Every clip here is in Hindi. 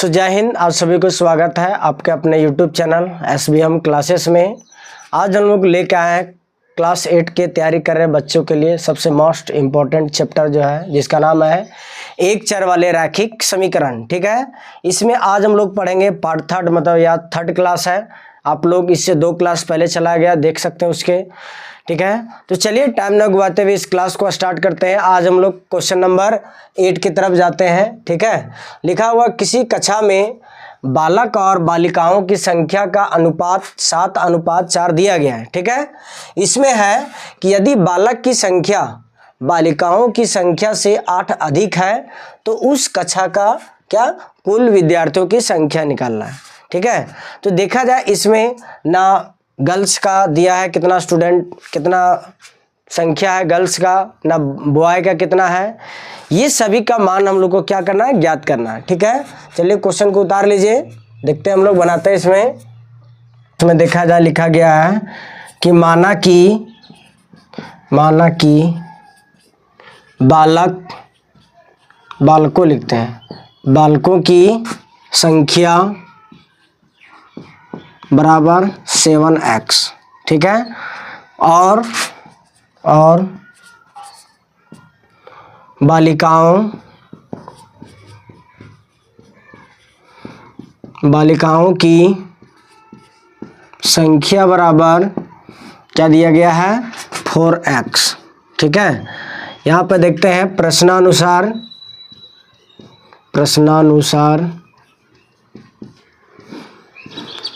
जय हिंद। आप सभी को स्वागत है आपके अपने YouTube चैनल SBM क्लासेस में। आज हम लोग लेके आए हैं क्लास 8 के तैयारी कर रहे बच्चों के लिए सबसे मोस्ट इम्पोर्टेंट चैप्टर जो है, जिसका नाम है एक चर वाले रैखिक समीकरण। ठीक है, इसमें आज हम लोग पढ़ेंगे पार्ट थर्ड, मतलब या थर्ड क्लास है। आप लोग इससे 2 क्लास पहले चला गया, देख सकते हैं उसके। ठीक है, तो चलिए टाइम न गवाते हुए इस क्लास को स्टार्ट करते हैं। आज हम लोग क्वेश्चन नंबर 8 की तरफ जाते हैं। ठीक है, लिखा हुआ किसी कक्षा में बालक और बालिकाओं की संख्या का अनुपात 7:4 दिया गया है। ठीक है, इसमें है कि यदि बालक की संख्या बालिकाओं की संख्या से 8 अधिक है तो उस कक्षा का क्या कुल विद्यार्थियों की संख्या निकालना है। ठीक है, तो देखा जाए इसमें ना गर्ल्स का दिया है कितना स्टूडेंट, कितना संख्या है गर्ल्स का, ना बॉय का कितना है, ये सभी का मान हम लोग को क्या करना है, ज्ञात करना है। ठीक है, चलिए क्वेश्चन को उतार लीजिए, देखते हैं हम लोग बनाते हैं। इसमें देखा जाए लिखा गया है कि माना कि बालकों लिखते हैं, बालकों की संख्या बराबर 7x। ठीक है, और बालिकाओं की संख्या बराबर क्या दिया गया है, 4x। ठीक है, यहाँ पे देखते हैं प्रश्नानुसार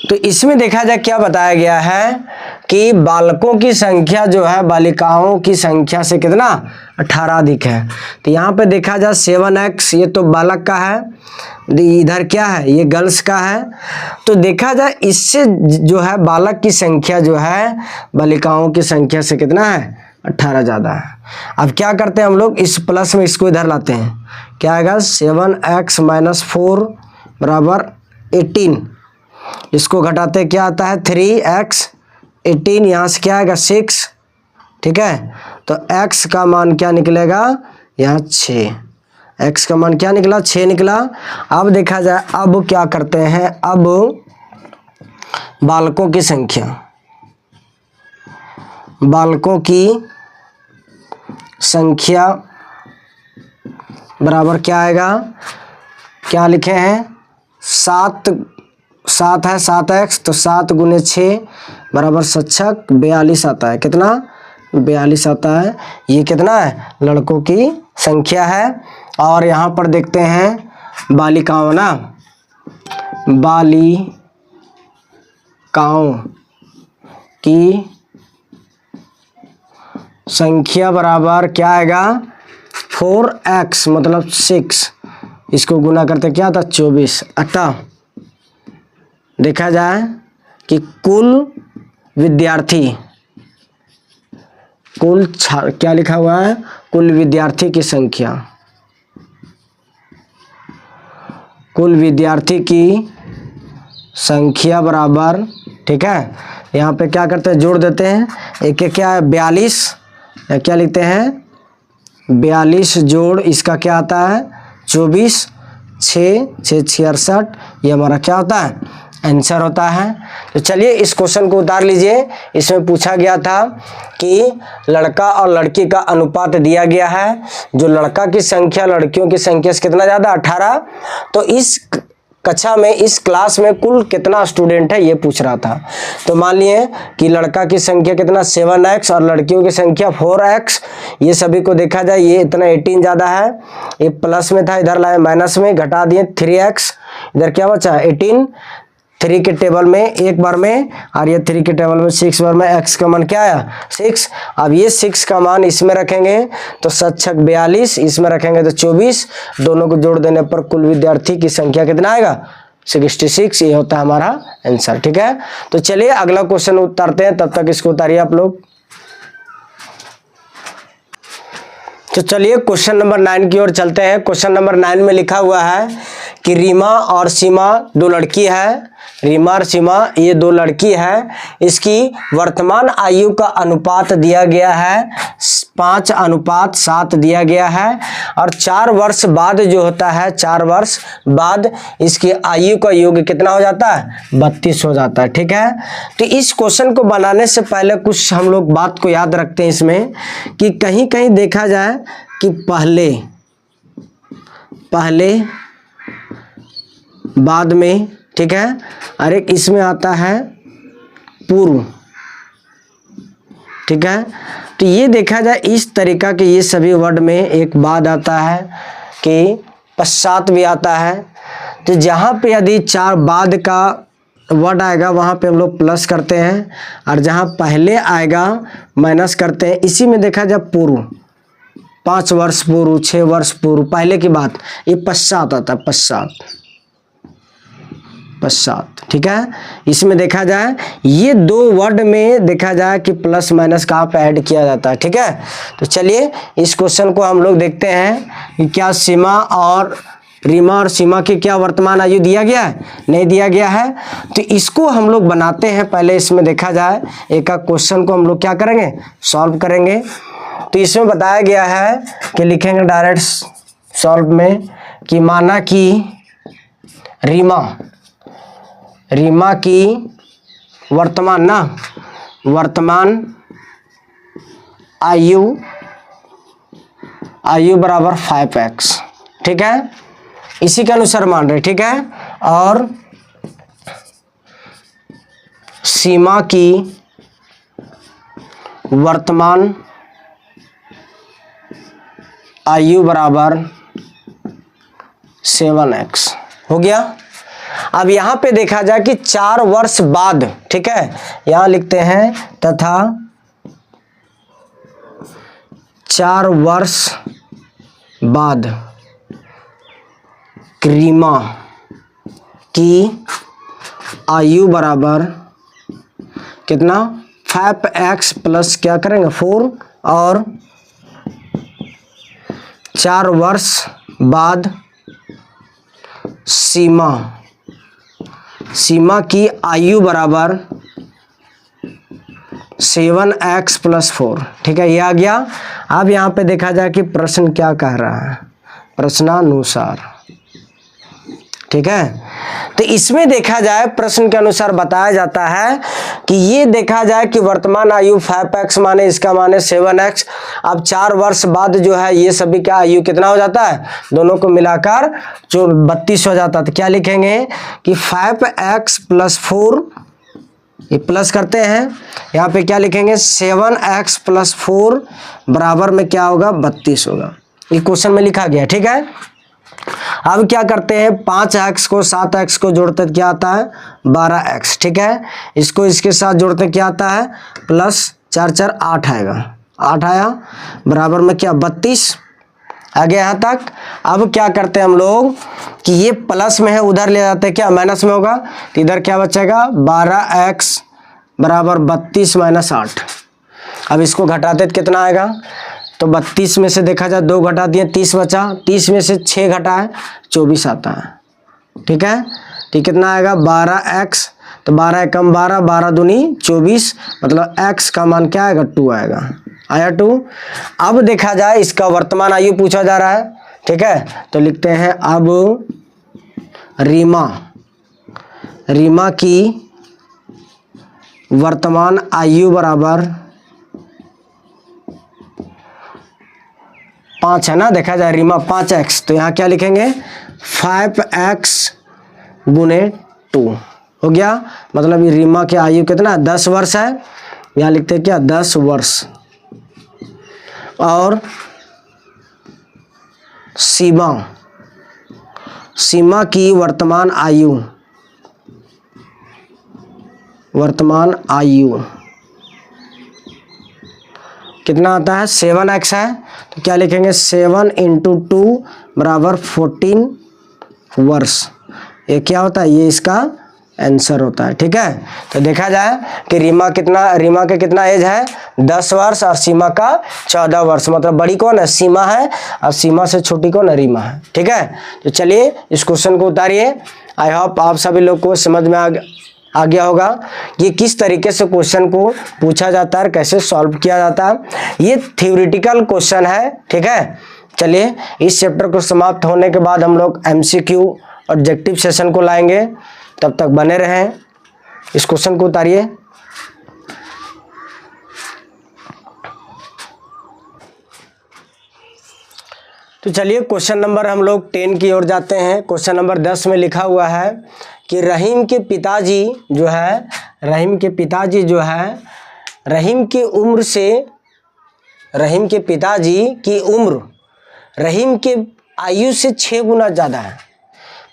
तो इसमें देखा जाए क्या बताया गया है कि बालकों की संख्या जो है बालिकाओं की संख्या से कितना 18 अधिक है। तो यहाँ पे देखा जाए 7x, ये तो बालक का है, इधर क्या है, ये गर्ल्स का है। तो देखा जाए इससे जो है बालक की संख्या जो है बालिकाओं की संख्या से कितना है, 18 ज़्यादा है। अब क्या करते हैं हम लोग, इस प्लस में इसको इधर लाते हैं, क्या आएगा 7x - 4 बराबर 18। इसको घटाते क्या आता है 3x 18, यहाँ से क्या आएगा 6। ठीक है, तो x का मान क्या निकलेगा, यहाँ 6, x का मान क्या निकला, 6 निकला। अब देखा जाए अब क्या करते हैं, अब बालकों की संख्या बराबर क्या आएगा, क्या लिखे हैं 7 है 7x, तो 7 × 6 बराबर 7×6 42 आता है। कितना, 42 आता है। ये कितना है, लड़कों की संख्या है। और यहाँ पर देखते हैं बालिकाओं की संख्या बराबर क्या आएगा 4x मतलब 6, इसको गुना करते क्या आता 24 आता। देखा जाए कि कुल विद्यार्थी क्या लिखा हुआ है, कुल विद्यार्थी की संख्या बराबर। ठीक है, यहाँ पे क्या करते हैं, जोड़ देते हैं, एक क्या है 42, या क्या लिखते हैं 42 जोड़ इसका क्या आता है 24, 6 68, ये हमारा क्या होता है, आंसर होता है। तो चलिए इस क्वेश्चन को उतार लीजिए। इसमें पूछा गया था कि लड़का और लड़की का अनुपात दिया गया है, जो लड़का की संख्या लड़कियों की संख्या से कितना ज़्यादा 18। तो इस कक्षा में इस क्लास में कुल कितना स्टूडेंट है ये पूछ रहा था। तो मान लिए कि लड़का की संख्या कितना 7x और लड़कियों की संख्या 4x। ये सभी को देखा जाए ये इतना 18 ज़्यादा है, ये प्लस में था इधर लाए माइनस में, घटा दिए 3x, इधर क्या बचा 18। 3 के टेबल में एक बार में और ये 3 के टेबल में 6 बार में, x का मान क्या आया 6। अब ये 6 का मान इसमें रखेंगे तो 7×6 42, इसमें रखेंगे तो 24, दोनों को जोड़ देने पर कुल विद्यार्थी की संख्या कितना आएगा 66। ये होता है हमारा आंसर। ठीक है, तो चलिए अगला क्वेश्चन उतारते हैं, तब तक इसको उतारिए आप लोग। तो चलिए क्वेश्चन नंबर 9 की ओर चलते हैं। क्वेश्चन नंबर 9 में लिखा हुआ है कि रीमा और सीमा दो लड़की है, रीमा और सीमा ये दो लड़की है, इसकी वर्तमान आयु का अनुपात दिया गया है 5:7 दिया गया है, और 4 वर्ष बाद जो होता है, 4 वर्ष बाद इसकी आयु का योग कितना हो जाता है, 32 हो जाता है। ठीक है, तो इस क्वेश्चन को बनाने से पहले कुछ हम लोग बात को याद रखते हैं इसमें, कि कहीं कहीं देखा जाए कि पहले बाद में, ठीक है, और एक इसमें आता है पूर्व। ठीक है, तो ये देखा जाए इस तरीका के ये सभी वर्ड में एक बाद आता है कि पश्चात भी आता है। तो जहाँ पे यदि 4 बाद का वर्ड आएगा वहाँ पे हम लोग प्लस करते हैं, और जहाँ पहले आएगा माइनस करते हैं। इसी में देखा जाए पूर्व, 5 वर्ष पूर्व, 6 वर्ष पूर्व, पहले की बात, ये पश्चात आता है, पश्चात। ठीक है, इसमें देखा जाए ये 2 वर्ड में देखा जाए कि प्लस माइनस कहाँ पे ऐड किया जाता है। ठीक है, तो चलिए इस क्वेश्चन को हम लोग देखते हैं कि क्या रीमा और सीमा की क्या वर्तमान आयु दिया गया है, नहीं दिया गया है। तो इसको हम लोग बनाते हैं। पहले इसमें देखा जाए एक क्वेश्चन को हम लोग क्या करेंगे, सॉल्व करेंगे। तो इसमें बताया गया है कि लिखेंगे डायरेक्ट सॉल्व में कि माना कि रीमा की वर्तमान आयु बराबर 5x। ठीक है, इसी के अनुसार मान रहे। ठीक है, और सीमा की वर्तमान आयु बराबर 7x हो गया। अब यहाँ पे देखा जाए कि 4 वर्ष बाद, ठीक है, यहाँ लिखते हैं तथा 4 वर्ष बाद रीमा की आयु बराबर कितना, 5x प्लस क्या करेंगे 4, और 4 वर्ष बाद सीमा की आयु बराबर 7x प्लस 4। ठीक है, ये आ गया। अब यहाँ पे देखा जाए कि प्रश्न क्या कह रहा है, प्रश्नानुसार। ठीक है, तो इसमें देखा जाए प्रश्न के अनुसार बताया जाता है कि ये देखा जाए कि वर्तमान आयु 5x माने इसका माने 7x। अब 4 वर्ष बाद जो है ये सभी का आयु कितना हो जाता है, दोनों को मिलाकर जो 32 हो जाता है। तो क्या लिखेंगे कि 5x प्लस 4, ये प्लस करते हैं, यहाँ पे क्या लिखेंगे 7x प्लस 4 बराबर में क्या होगा, 32 होगा। ये क्वेश्चन में लिखा गया। ठीक है, अब क्या करते हैं, 5x को 7x को जोड़ते क्या आता है, 12x। ठीक है, इसको इसके साथ जोड़ते क्या आता है, प्लस 4 4 8 आएगा, 8 आया बराबर में क्या 32 आ गया यहाँ तक। अब क्या करते हैं हम लोग कि ये प्लस में है, उधर ले जाते हैं क्या माइनस में होगा, तो इधर क्या बचेगा 12x बराबर 32 माइनस 8। अब इसको घटाते तो कितना आएगा, तो 32 में से देखा जाए 2 घटा दिए 30 बचा, 30 में से 6 घटा है 24 आता है। ठीक है, तो कितना आएगा 12x, तो 12 एकम 12, 12 दूनी 24, मतलब x का मान क्या आएगा 2 आएगा, आया 2। अब देखा जाए इसका वर्तमान आयु पूछा जा रहा है। ठीक है, तो लिखते हैं अब रीमा की वर्तमान आयु बराबर 5 है ना, देखा जाए रीमा 5x, तो यहाँ क्या लिखेंगे 5x गुने 2 हो गया। मतलब ये रीमा की आयु कितना 10 वर्ष है, यहाँ लिखते हैं क्या 10 वर्ष। और सीमा की वर्तमान आयु कितना आता है 7x है, तो क्या लिखेंगे 7 × 2 बराबर 14 वर्ष। ये क्या होता है, ये इसका आंसर होता है। ठीक है, तो देखा जाए कि रीमा का कितना एज है 10 वर्ष और सीमा का 14 वर्ष, मतलब बड़ी कौन है सीमा है और सीमा से छोटी कौन है रीमा है। ठीक है, तो चलिए इस क्वेश्चन को उतारिए। आई होप आप सभी लोग को समझ में आ गया होगा कि किस तरीके से क्वेश्चन को पूछा जाता है, कैसे सॉल्व किया जाता है। ये थ्योरेटिकल क्वेश्चन है। ठीक है, चलिए इस चैप्टर को समाप्त होने के बाद हम लोग MCQ ऑब्जेक्टिव सेशन को लाएंगे। तब तक बने रहें। इस क्वेश्चन को उतारिए। तो चलिए क्वेश्चन नंबर हम लोग 10 की ओर जाते हैं। क्वेश्चन नंबर 10 में लिखा हुआ है कि रहीम के पिताजी जो है रहीम के पिताजी रहीम के आयु से 6 गुना ज़्यादा है।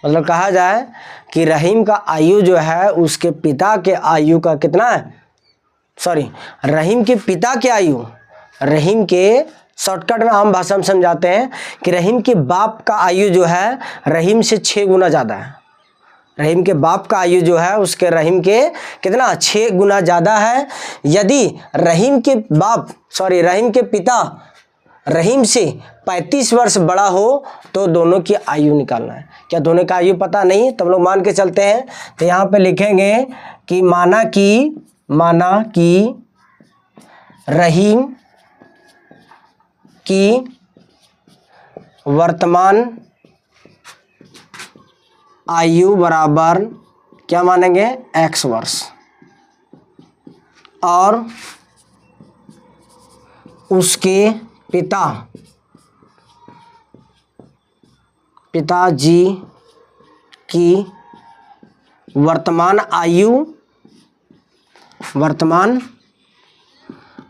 मतलब कहा जाए कि रहीम का आयु जो है उसके पिता के आयु का कितना है, रहीम के पिता के आयु, रहीम के शॉर्टकट में आम भाषा में समझाते हैं कि रहीम के बाप का आयु जो है रहीम से 6 गुना ज़्यादा है। रहीम के बाप का आयु जो है उसके रहीम के कितना 6 गुना ज़्यादा है। यदि रहीम के पिता रहीम से 35 वर्ष बड़ा हो तो दोनों की आयु निकालना है। क्या दोनों का आयु पता नहीं तो हम लोग मान के चलते हैं। तो यहाँ पे लिखेंगे कि माना कि रहीम की वर्तमान आयु बराबर क्या मानेंगे x वर्ष और उसके पिताजी की वर्तमान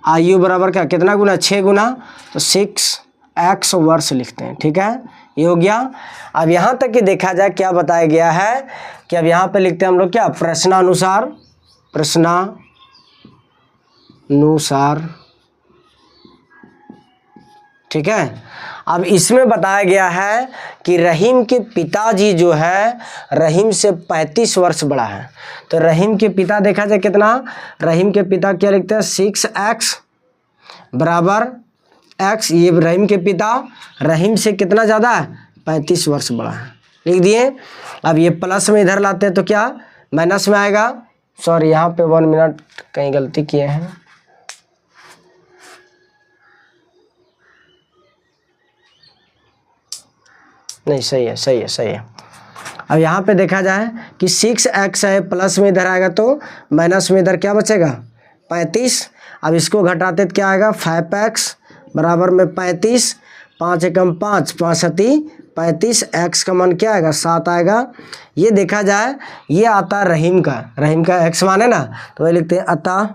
आयु बराबर क्या कितना गुना 6 गुना, तो 6x वर्ष लिखते हैं। ठीक है, ये हो गया। अब यहाँ तक कि देखा जाए क्या बताया गया है कि अब यहाँ पे लिखते हैं हम लोग क्या प्रश्नानुसार। ठीक है, अब इसमें बताया गया है कि रहीम के पिताजी जो है रहीम से 35 वर्ष बड़ा है। तो रहीम के पिता देखा जाए कितना, रहीम के पिता क्या लिखते हैं 6x बराबर x। ये रहीम के पिता रहीम से कितना ज़्यादा है 35 वर्ष बड़ा है, लिख दिए। अब ये प्लस में इधर लाते हैं तो क्या माइनस में आएगा। सॉरी, यहाँ पे 1 मिनट कहीं गलती किए हैं। नहीं, सही है। अब यहाँ पे देखा जाए कि 6x है, प्लस में इधर आएगा तो माइनस में इधर क्या बचेगा 35। अब इसको घटाते तो क्या आएगा 5x बराबर में 35, 5 एकम 5, 5 सती 35, x का मान क्या आएगा 7 आएगा। ये देखा जाए ये आता है रहीम का x माने ना, तो वही लिखते हैं अतः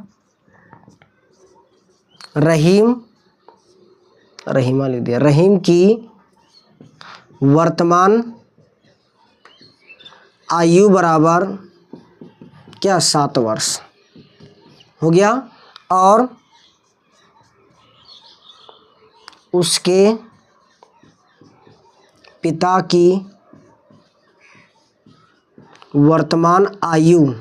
रहीमा लिख दिया। रहीम की वर्तमान आयु बराबर क्या 7 वर्ष हो गया और उसके पिता की वर्तमान आयु,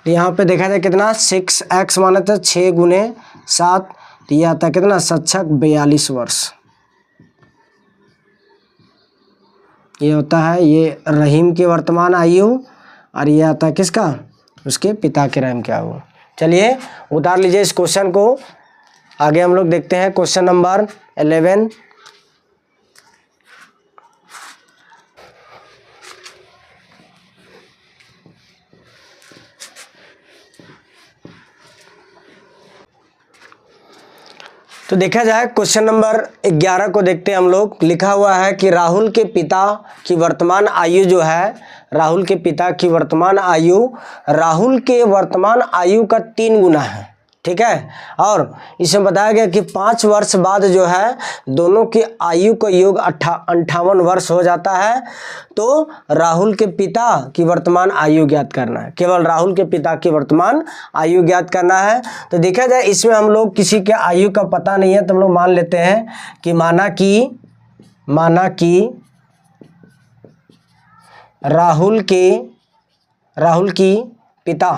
यहाँ पे देखा जाए कितना 6x माना था 6 गुने 7, तो यह आता कितना 42 वर्ष। ये होता है ये रहीम की वर्तमान आयु और ये आता है किसका उसके पिता के रहीम की आयु। चलिए उतार लीजिए इस क्वेश्चन को। आगे हम लोग देखते हैं क्वेश्चन नंबर 11। तो देखा जाए क्वेश्चन नंबर 11 को देखते हैं हम लोग। लिखा हुआ है कि राहुल के पिता की वर्तमान आयु जो है राहुल के वर्तमान आयु का 3 गुना है। ठीक है, और इसमें बताया गया कि 5 वर्ष बाद जो है दोनों की आयु का योग 58 वर्ष हो जाता है। तो राहुल के पिता की वर्तमान आयु ज्ञात करना है, केवल राहुल के पिता की वर्तमान आयु ज्ञात करना है। तो देखा जाए इसमें हम लोग किसी के आयु का पता नहीं है तो हम लोग मान लेते हैं कि माना कि राहुल की पिता,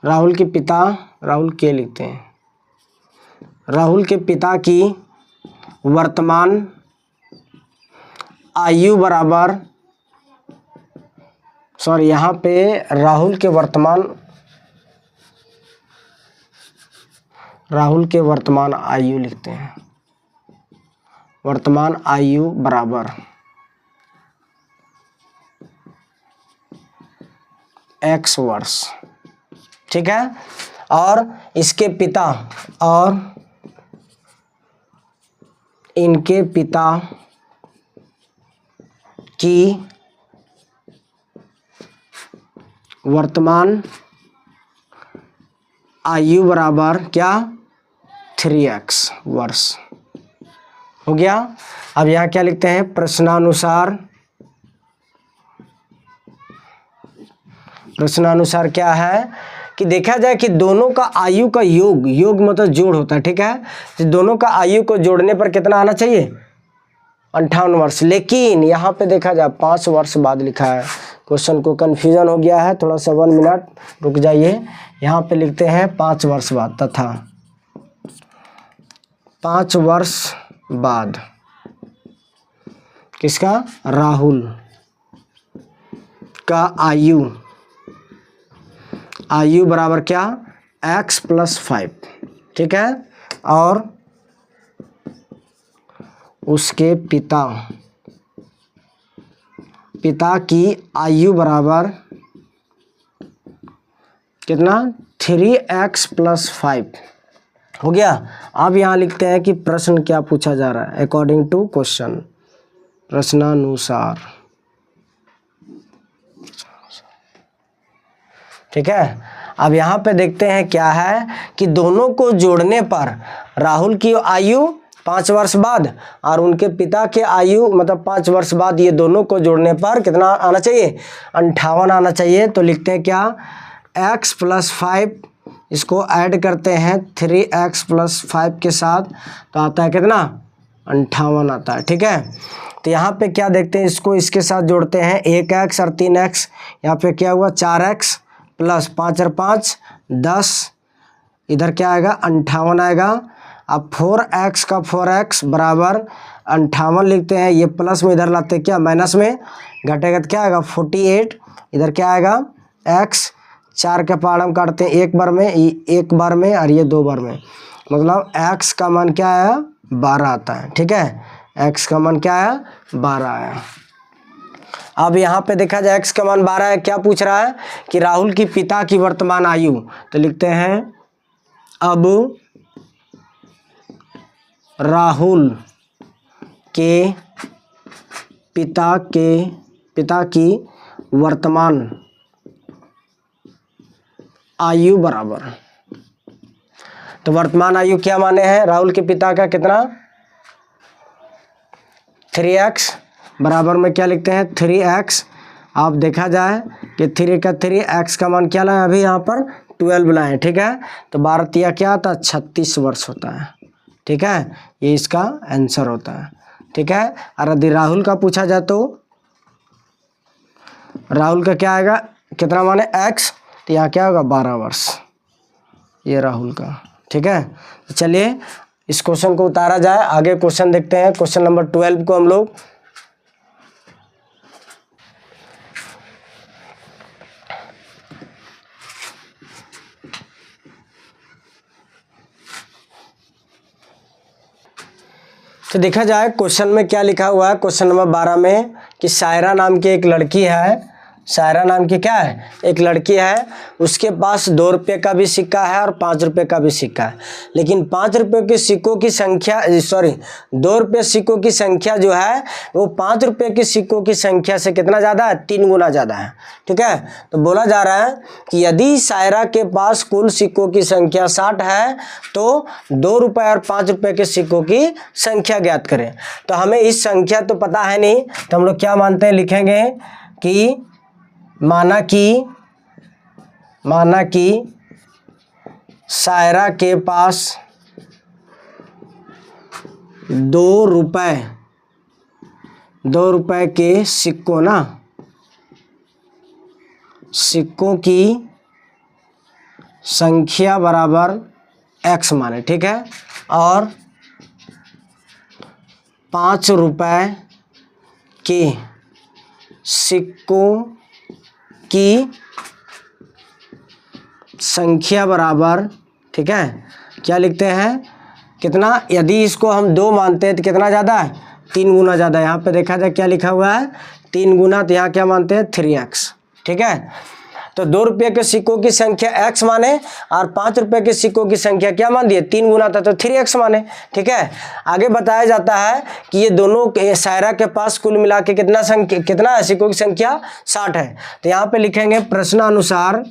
राहुल के लिखते हैं, राहुल के पिता की वर्तमान आयु बराबर, सॉरी यहाँ पे राहुल के वर्तमान आयु लिखते हैं, वर्तमान आयु बराबर x वर्ष, ठीक है। और इसके पिता और इनके पिता की वर्तमान आयु बराबर क्या, 3x वर्ष, हो गया। अब यहाँ क्या लिखते हैं, प्रश्नानुसार क्या है कि देखा जाए कि दोनों का आयु का योग मतलब जोड़ होता है, ठीक है। तो दोनों का आयु को जोड़ने पर कितना आना चाहिए, 58 वर्ष। लेकिन यहाँ पे देखा जाए 5 वर्ष बाद लिखा है, क्वेश्चन को कंफ्यूजन हो गया है, थोड़ा सा 1 मिनट रुक जाइए। यहाँ पे लिखते हैं 5 वर्ष बाद, तथा 5 वर्ष बाद किसका, राहुल का आयु बराबर क्या, x + 5, ठीक है। और उसके पिता की आयु बराबर कितना, 3x + 5, हो गया। अब यहाँ लिखते हैं कि प्रश्न क्या पूछा जा रहा है, अकॉर्डिंग टू क्वेश्चन, प्रश्नानुसार, ठीक है। अब यहाँ पे देखते हैं क्या है कि दोनों को जोड़ने पर राहुल की आयु 5 वर्ष बाद और उनके पिता के आयु मतलब 5 वर्ष बाद, ये दोनों को जोड़ने पर कितना आना चाहिए, 58 आना चाहिए। तो लिखते हैं क्या, x + 5, इसको ऐड करते हैं 3x + 5 के साथ, तो आता है कितना, 58 आता है, ठीक है। तो यहाँ पे क्या देखते हैं, इसको इसके साथ जोड़ते हैं, 1x और 3x, यहाँ पे क्या हुआ, 4x + 5 और 5 10, इधर क्या आएगा, 58 आएगा। अब 4x का 4x बराबर 58 लिखते हैं, ये प्लस में इधर लाते हैं क्या, माइनस में, घटेगा तो क्या आएगा, 48, इधर क्या आएगा, x, 4 के पहाड़ हम काटते हैं एक बार में और ये 2 बार में, मतलब x का मान क्या आया, 12 आता है, ठीक है। x का मान क्या आया, 12 आया। अब यहाँ पे देखा जाए x का मान 12 है, क्या पूछ रहा है कि राहुल की पिता की वर्तमान आयु, तो लिखते हैं अब राहुल के पिता की वर्तमान आयु बराबर, तो वर्तमान आयु क्या माने हैं, राहुल के पिता का कितना, 3x बराबर में क्या लिखते हैं, 3x। आप देखा जाए कि 3 का 3, x का मान क्या लाए, अभी यहाँ पर 12 लाए, ठीक है। तो 12 तिया क्या आता है, 36 वर्ष होता है, ठीक है। ये इसका आंसर होता है, ठीक है। और यदि राहुल का पूछा जाए तो राहुल का क्या आएगा, कितना माने x, तो यहाँ क्या होगा, 12 वर्ष, ये राहुल का, ठीक है। तो चलिए इस क्वेश्चन को उतारा जाए, आगे क्वेश्चन देखते हैं। क्वेश्चन नंबर 12 को हम लोग तो देखा जाए क्वेश्चन में क्या लिखा हुआ है, क्वेश्चन नंबर 12 में कि सायरा नाम की एक लड़की है, सायरा नाम की क्या है, एक लड़की है, उसके पास 2 रुपये का भी सिक्का है और 5 रुपये का भी सिक्का है, लेकिन 5 रुपये के सिक्कों की संख्या 2 रुपये सिक्कों की संख्या जो है वो 5 रुपये के सिक्कों की संख्या से कितना ज़्यादा है, 3 गुना ज़्यादा है, ठीक है। तो बोला जा रहा है कि यदि सायरा के पास कुल सिक्कों की संख्या 60 है तो 2 रुपये और 5 रुपये के सिक्कों की संख्या ज्ञात करें। तो हमें इस संख्या तो पता है नहीं, तो हम लोग क्या मानते हैं, लिखेंगे कि माना कि सायरा के पास 2 रुपये ₹2 के सिक्कों ना, सिक्कों की संख्या बराबर x माने, ठीक है। और ₹5 के सिक्कों की संख्या बराबर, ठीक है, क्या लिखते हैं, कितना, यदि इसको हम 2 मानते हैं तो कितना ज़्यादा है, 3 गुना ज़्यादा है। यहाँ पे देखा जाए क्या लिखा हुआ है, 3 गुना, तो यहाँ क्या मानते हैं 3x, ठीक है। तो ₹2 के सिक्कों की संख्या x माने और ₹5 के सिक्कों की संख्या क्या मान दिए, 3 गुना था तो 3x माने, ठीक है। आगे बताया जाता है कि ये दोनों शायरा के पास कुल मिला के कितना है, सिक्कों की संख्या 60 है। तो यहाँ पे लिखेंगे प्रश्नानुसार,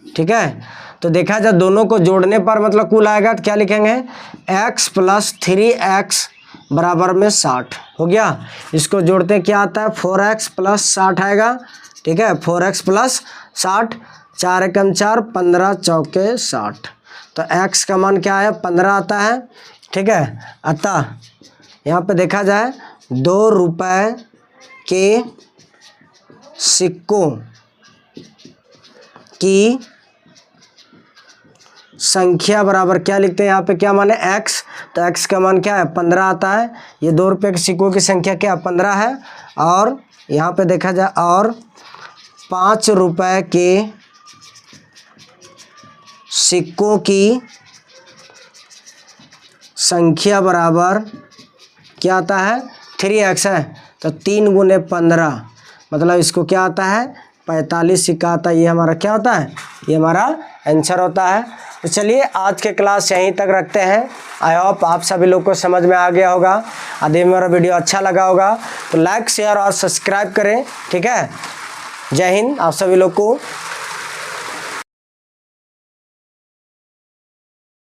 ठीक है। तो देखा जाए दोनों को जोड़ने पर मतलब कुल आएगा, तो क्या लिखेंगे, x + 3x बराबर में 60 हो गया। इसको जोड़ते क्या आता है, 4x + 60 आएगा, ठीक है, 4x + 60, 4 एकम 4, 15 चौके 60। तो x का मान क्या है, 15 आता है, ठीक है। अतः यहाँ पे देखा जाए ₹2 के सिक्कों की संख्या बराबर क्या लिखते हैं, यहाँ पे क्या मान है, x, तो x का मान क्या है, 15 आता है। ये ₹2 के सिक्कों की संख्या क्या 15 है। और यहाँ पे देखा जाए और ₹5 के सिक्कों की संख्या बराबर क्या आता है, 3x है। तो 3 गुने 15 मतलब इसको क्या आता है, 45 सिक्का आता है। ये हमारा क्या होता है, ये हमारा आंसर होता है। तो चलिए आज के क्लास यहीं तक रखते हैं। आई होप आप सभी लोग को समझ में आ गया होगा। यदि मेरा वीडियो अच्छा लगा होगा तो लाइक, शेयर और सब्सक्राइब करें, ठीक है। जय हिंद आप सभी लोग को।